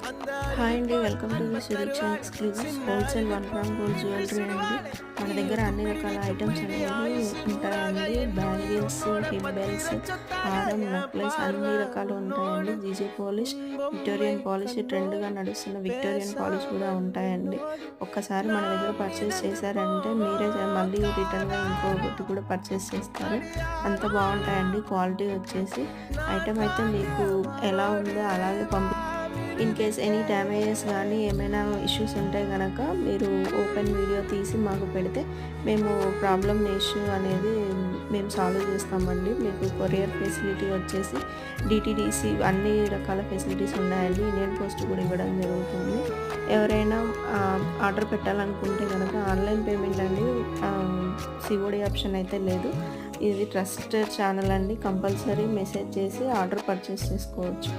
Hi అండి, welcome to the Suraksha exclusives wholesale 1 gram gold jewellery అండి. మన దగ్గర అన్ని రకాల ఐటమ్స్ అనేవి ఉంటాయండి. బ్యాంగిల్స్, హిప్ బెల్ట్స్, హారం, నెక్లెస్ అన్ని రకాలు ఉంటాయండి. జీజే పాలిష్, విక్టోరియన్ పాలిష్, ట్రెండ్గా నడుస్తున్న విక్టోరియన్ పాలిష్ కూడా ఉంటాయండి. ఒక్కసారి మన దగ్గర పర్చేస్ చేశారంటే మీరే మళ్ళీ రిటర్న్గా ఇంకొకటి కూడా పర్చేస్ చేస్తారు. అంత బాగుంటాయండి. క్వాలిటీ వచ్చేసి ఐటమ్ అయితే మీకు ఎలా ఉందో అలాగే ఇన్ కేస్ ఎనీ డ్యామేజెస్ కానీ ఏమైనా ఇష్యూస్ ఉంటే కనుక మీరు ఓపెన్ వీడియో తీసి మాకు పెడితే మేము ప్రాబ్లమ్ ఇష్యూ అనేది మేము సాల్వ్ చేస్తామండి. మీకు కొరియర్ ఫెసిలిటీ వచ్చేసి డిటీడీసీ అన్ని రకాల ఫెసిలిటీస్ ఉన్నాయండి. ఇండియన్ పోస్ట్ కూడా ఇవ్వడం జరుగుతుంది. ఎవరైనా ఆర్డర్ పెట్టాలనుకుంటే కనుక ఆన్లైన్ పేమెంట్ అండి, సిఓడి ఆప్షన్ అయితే లేదు. ఇది ట్రస్టెడ్ ఛానల్ అండి. కంపల్సరీ మెసేజ్ చేసి ఆర్డర్ పర్చేస్ చేసుకోవచ్చు.